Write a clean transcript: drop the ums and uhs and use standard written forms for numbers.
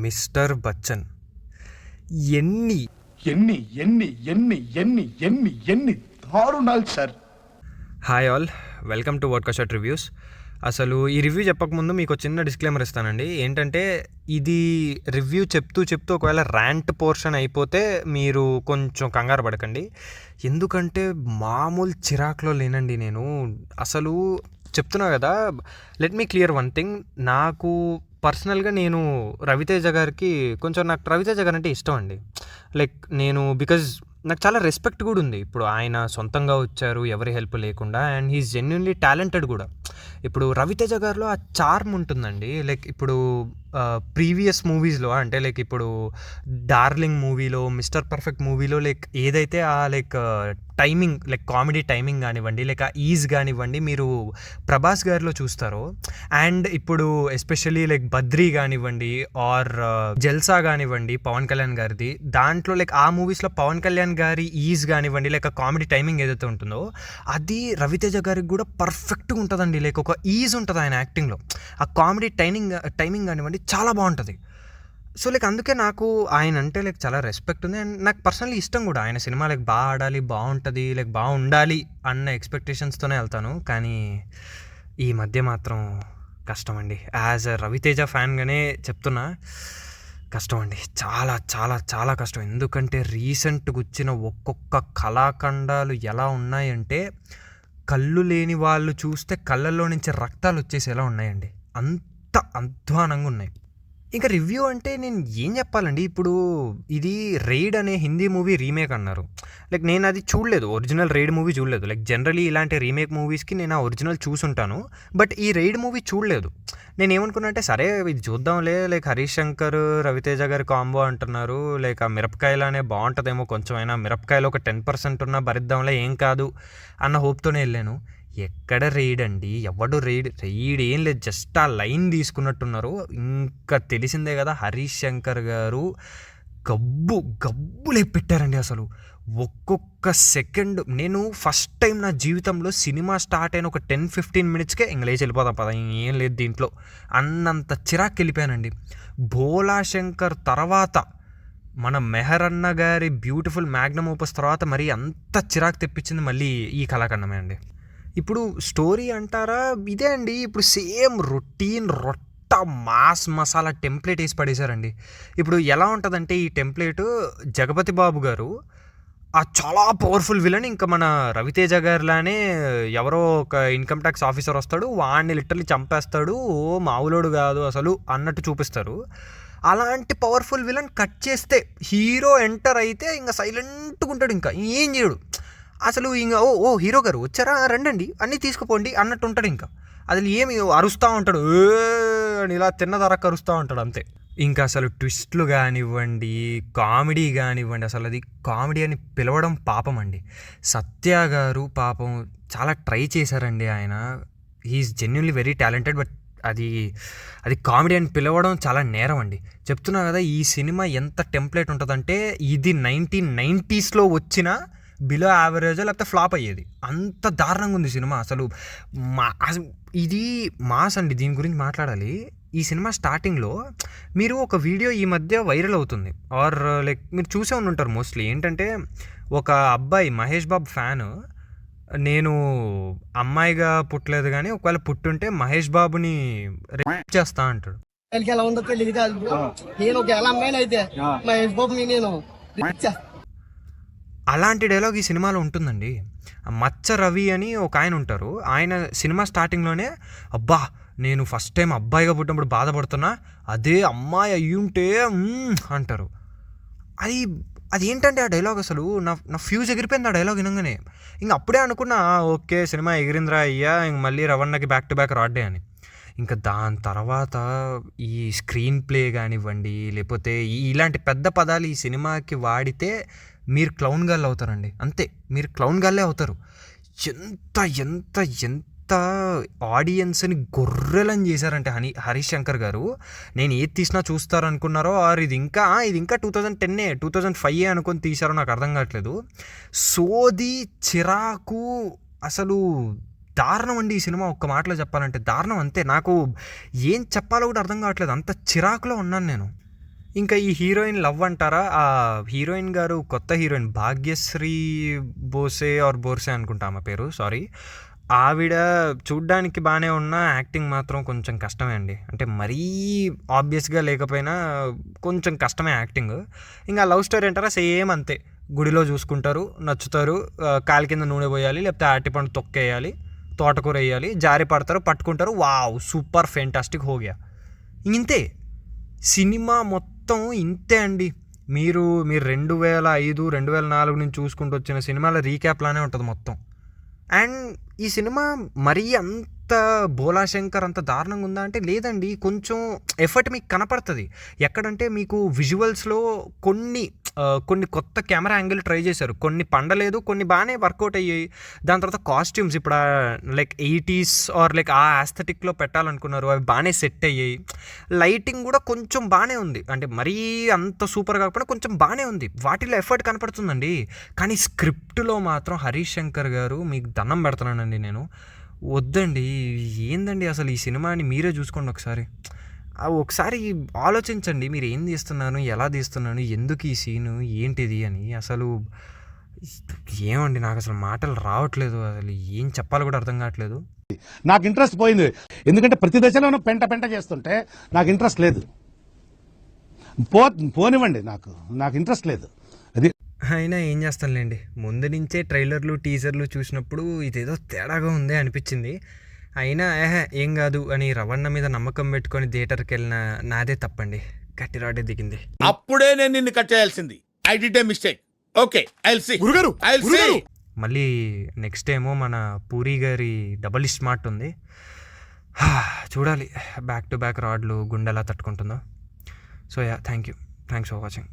Mister Bachchan ఎన్ని ఎన్ని ఎన్ని ఎన్ని ఎన్ని ఎన్ని ఎన్ని దారుణాలు sir. Hi all, welcome to vodka shot reviews. అసలు ఈ రివ్యూ చెప్పకముందు మీకు చిన్న డిస్క్లైమర్ ఇస్తానండి. ఏంటంటే ఇది రివ్యూ చెప్తూ ఒకవేళ ర్యాంట్ పోర్షన్ అయిపోతే మీరు కొంచెం కంగారు పడకండి. ఎందుకంటే మామూలు చిరాకులో లేనండి నేను. అసలు చెప్తున్నా కదా, let me clear one thing. నాకు పర్సనల్గా నేను రవితేజ గారికి నాకు రవితేజ గారు అంటే ఇష్టం అండి. లైక్ నేను బికాజ్ నాకు చాలా రెస్పెక్ట్ కూడా ఉంది. ఇప్పుడు ఆయన సొంతంగా వచ్చారు, ఎవరి హెల్ప్ లేకుండా, అండ్ హీఈస్ జెన్యున్లీ టాలెంటెడ్ కూడా. ఇప్పుడు రవితేజ గారిలో ఆ చార్మ్ ఉంటుందండి. లైక్ ఇప్పుడు ప్రీవియస్ మూవీస్లో అంటే లైక్ ఇప్పుడు డార్లింగ్ మూవీలో, మిస్టర్ పర్ఫెక్ట్ మూవీలో లైక్ ఏదైతే ఆ like timing, like comedy timing కానివ్వండి, లైక్ ఆ ఈజ్ కానివ్వండి, మీరు ప్రభాస్ గారిలో చూస్తారో. అండ్ ఇప్పుడు ఎస్పెషల్లీ లైక్ బద్రీ కానివ్వండి ఆర్ జల్సా కానివ్వండి పవన్ కళ్యాణ్ గారిది, దాంట్లో లైక్ ఆ మూవీస్లో పవన్ కళ్యాణ్ గారి ఈజ్ కానివ్వండి, లైక్ ఆ కామెడీ టైమింగ్ ఏదైతే ఉంటుందో అది రవితేజ గారికి కూడా పర్ఫెక్ట్గా ఉంటుందండి. లైక్ ఒక ఈజ్ ఉంటుంది ఆయన యాక్టింగ్లో. ఆ కామెడీ టైమింగ్ కానివ్వండి చాలా బాగుంటుంది. సో లైక్ అందుకే నాకు ఆయన అంటే లైక్ చాలా రెస్పెక్ట్ ఉంది. అండ్ నాకు పర్సనల్లీ ఇష్టం కూడా. ఆయన సినిమా లైక్ బాగా ఆడాలి, బాగుంటుంది, లైక్ బాగుండాలి అన్న ఎక్స్పెక్టేషన్స్తోనే వెళ్తాను. కానీ ఈ మధ్య మాత్రం కష్టం అండి. యాజ్ అ రవితేజ ఫ్యాన్గానే చెప్తున్నా, కష్టం అండి. చాలా చాలా చాలా కష్టం. ఎందుకంటే రీసెంట్గా వచ్చిన ఒక్కొక్క కళాఖండాలు ఎలా ఉన్నాయంటే, కళ్ళు లేని వాళ్ళు చూస్తే కళ్ళల్లో నుంచి రక్తాలు వచ్చేసేలా ఉన్నాయండి. అంత అధ్వానంగా ఉన్నాయి. ఇంకా రివ్యూ అంటే నేను ఏం చెప్పాలండి. ఇప్పుడు ఇది రైడ్ అనే హిందీ మూవీ రీమేక్ అన్నారు. లైక్ నేను అది చూడలేదు, ఒరిజినల్ రైడ్ మూవీ చూడలేదు. లైక్ జనరలీ ఇలాంటి రీమేక్ మూవీస్కి నేను ఆ ఒరిజినల్ చూసుంటాను, బట్ ఈ రైడ్ మూవీ చూడలేదు. నేను ఏమనుకున్నా అంటే సరే ఇది చూద్దాంలే, లైక్ హరీష్ శంకర్ రవితేజ గారి కాంబో అంటున్నారు, లైక్ ఆ మిరపకాయలానే బాగుంటుందేమో, కొంచెం అయినా మిరపకాయలో ఒక 10% ఉన్నా భరిద్దాంలే, ఏం కాదు అన్న హోప్తోనే వెళ్ళాను. ఎక్కడ రైడ్ అండి, ఎవడు రైడ్ ఏం లేదు, జస్ట్ ఆ లైన్ తీసుకున్నట్టున్నారు. ఇంకా తెలిసిందే కదా, హరీష్ శంకర్ గారు గబ్బులే పెట్టారండి. అసలు ఒక్కొక్క సెకండ్, నేను ఫస్ట్ టైం నా జీవితంలో సినిమా స్టార్ట్ అయిన ఒక 10-15 మినిట్స్కే ఇంక లేచి వెళ్ళిపోదాం పద, ఏం లేదు దీంట్లో అన్నంత చిరాకు వెళ్ళిపోయానండి. భోలా శంకర్ తర్వాత మన మెహర్ అన్న గారి బ్యూటిఫుల్ మ్యాగ్నమ్ ఓపస్ తర్వాత మరి అంత చిరాకు తెప్పించింది మళ్ళీ ఈ కళాఖండమే అండి. ఇప్పుడు స్టోరీ అంటారా, ఇదే అండి. ఇప్పుడు same routine mass masala template వేసి పడేశారండి. ఇప్పుడు ఎలా ఉంటుందంటే ఈ టెంప్లెట్, జగపతి బాబు గారు ఆ చాలా పవర్ఫుల్ విలన్, ఇంకా మన రవితేజ గారిలానే ఎవరో ఒక ఇన్కమ్ ట్యాక్స్ ఆఫీసర్ వస్తాడు, వాడిని లిటరల్లీ చంపేస్తాడు, ఓ మావులోడు కాదు అసలు అన్నట్టు చూపిస్తారు. అలాంటి పవర్ఫుల్ విలన్ కట్ చేస్తే హీరో ఎంటర్ అయితే ఇంకా సైలెంట్గా ఉంటాడు, ఇంకా ఏం చేయడు అసలు. ఇంకా ఓ హీరో గారు వచ్చారా, రండండి అన్నీ తీసుకుపోండి అన్నట్టు ఉంటాడు. ఇంకా అసలు ఏమి అరుస్తూ ఉంటాడు, అని ఇలా తిన్నదరక్క అరుస్తూ ఉంటాడు అంతే. ఇంకా అసలు ట్విస్ట్లు కానివ్వండి, కామెడీ కానివ్వండి, అసలు అది కామెడీ అని పిలవడం పాపం అండి. సత్య గారు పాపం చాలా ట్రై చేశారండి. ఆయన he's genuinely very talented, but అది కామెడీ అని పిలవడం చాలా నేరం అండి. చెప్తున్నా కదా, ఈ సినిమా ఎంత టెంప్లెట్ ఉంటుందంటే, ఇది 1990స్లో వచ్చిన బిలో యావరేజ్ లేకపోతే ఫ్లాప్ అయ్యేది, అంత దారుణంగా ఉంది సినిమా. అసలు ఇది మాస్ అండి. దీని గురించి మాట్లాడాలి. ఈ సినిమా స్టార్టింగ్లో మీరు ఒక వీడియో ఈ మధ్య వైరల్ అవుతుంది, ఆర్ లైక్ మీరు చూసే ఉంటారు మోస్ట్లీ. ఏంటంటే ఒక అబ్బాయి మహేష్ బాబు ఫ్యాన్, నేను అమ్మాయిగా పుట్టలేదు కానీ ఒకవేళ పుట్టుంటే మహేష్ బాబుని రేప్ చేస్తా అంటాడు. ఎలా ఉందో తెలియదు కాదు, నేను ఒకవేళ అమ్మాయిని అయితే మహేష్ బాబుని నేను అలాంటి డైలాగ్ ఈ సినిమాలో ఉంటుందండి. మచ్చ రవి అని ఒక ఆయన ఉంటారు. ఆయన సినిమా స్టార్టింగ్లోనే, అబ్బా నేను ఫస్ట్ టైం అబ్బాయిగా పుట్టినప్పుడు బాధపడుతున్నా, అదే అమ్మాయి అయ్యుంటే అంటారు. అది ఏంటంటే ఆ డైలాగ్ అసలు నా ఫ్యూజ్ ఎగిరిపోయింది ఆ డైలాగ్ వినగానే. ఇంక అప్పుడే అనుకున్నా, ఓకే సినిమా ఎగిరింద్రా అయ్యా, ఇంక మళ్ళీ రవణకి బ్యాక్ టు బ్యాక్ రాడ్డే అని. ఇంకా దాని తర్వాత ఈ స్క్రీన్ ప్లే కానివ్వండి, లేకపోతే ఇలాంటి పెద్ద పదాలు ఈ సినిమాకి వాడితే మీరు క్లౌన్ గాళ్ళు అవుతారండి. అంతే, మీరు క్లౌన్ గాళ్ళే అవుతారు. ఎంత ఎంత ఎంత ఆడియన్స్ని గొర్రెలని చేశారంటే హరీష్ శంకర్ గారు. నేను ఏది తీసినా చూస్తారు అనుకున్నారో, ఆర్ ఇది ఇంకా 2010 2005 అనుకొని తీశారో నాకు అర్థం కావట్లేదు. సోది చిరాకు అసలు దారుణం అండి ఈ సినిమా. ఒక్క మాటలో చెప్పాలంటే దారుణం అంతే. నాకు ఏం చెప్పాలో కూడా అర్థం కావట్లేదు, అంత చిరాకులో ఉన్నాను నేను. ఇంకా ఈ హీరోయిన్ లవ్ అంటారా, ఆ హీరోయిన్ గారు కొత్త హీరోయిన్ భాగ్యశ్రీ బోర్సే అనుకుంటా ఆమె పేరు, సారీ. ఆవిడ చూడ్డానికి బాగానే ఉన్న యాక్టింగ్ మాత్రం కొంచెం కష్టమే అండి. అంటే మరీ ఆబ్వియస్గా లేకపోయినా కొంచెం కష్టమే యాక్టింగ్. ఇంకా లవ్ స్టోరీ అంటారా సేమ్ అంతే. గుడిలో చూసుకుంటారు, నచ్చుతారు, కాలు కింద నూనె పోయాలి, లేకపోతే అరటిపండు తొక్కేయాలి, తోటకూర వేయాలి, జారి పడతారు, పట్టుకుంటారు, వావ్ సూపర్ ఫెంటాస్టిక్ హోగియా. ఇంతే సినిమా మొత్తం ఇంతే అండి. మీరు 2005 2004 నుంచి చూసుకుంటూ వచ్చిన సినిమాల రీక్యాప్లానే ఉంటుంది మొత్తం. అండ్ ఈ సినిమా మరీ అంత బోలాశంకర్ అంత దారుణంగా ఉందా అంటే లేదండి. కొంచెం ఎఫర్ట్ మీకు కనపడుతుంది. ఎక్కడంటే మీకు విజువల్స్లో కొన్ని కొత్త కెమెరా యాంగిల్ ట్రై చేశారు, కొన్ని పండలేదు, కొన్ని బాగానే వర్కౌట్ అయ్యాయి. దాని తర్వాత కాస్ట్యూమ్స్ ఇప్పుడు లైక్ 80s ఆర్ లైక్ ఆ ఆస్థెటిక్లో పెట్టాలనుకున్నారు, అవి బాగానే సెట్ అయ్యాయి. లైటింగ్ కూడా కొంచెం బాగానే ఉంది, అంటే మరీ అంత సూపర్ కాకపోయినా కొంచెం బాగానే ఉంది. వాటిలో ఎఫర్ట్ కనపడుతుందండి. కానీ స్క్రిప్ట్లో మాత్రం హరీష్ శంకర్ గారు మీకు దండం పెడుతున్నానండి నేను. వద్దండి, ఏందండి అసలు ఈ సినిమాని మీరే చూసుకోండి ఒకసారి. ఒకసారి ఆలోచించండి, మీరు ఏం తీస్తున్నాను, ఎలా తీస్తున్నాను, ఎందుకు ఈ సీను, ఏంటిది అని. అసలు ఏమండి, నాకు అసలు మాటలు రావట్లేదు, అసలు ఏం చెప్పాలో కూడా అర్థం కావట్లేదు. నాకు ఇంట్రెస్ట్ పోయింది, ఎందుకంటే ప్రతి దశలోనూ పెంట చేస్తుంటే నాకు ఇంట్రెస్ట్ లేదు. పోనివ్వండి, నాకు ఇంట్రెస్ట్ లేదు. అది అయినా ఏం చేస్తానులేండి, ముందు నుంచే ట్రైలర్లు టీజర్లు చూసినప్పుడు ఇదేదో తేడాగా ఉందే అనిపించింది. అయినా ఏం కాదు అని రవణ మీద నమ్మకం పెట్టుకొని థియేటర్కి వెళ్ళిన నాదే తప్పండి, గట్టి రాడే దిగింది. అప్పుడే నేను నిన్ను కట్ చేయాల్సింది. I did a mistake. Okay, I will see. గురుగారు, ఐ విల్ సీ. మళ్ళీ నెక్స్ట్ ఏమో మన పూరి గారి డబల్ స్మార్ట్ ఉంది. చూడాలి బ్యాక్ టు బ్యాక్ రాడ్లు గుండెలా తట్టుకుంటుందో. So ya, thanks for watching.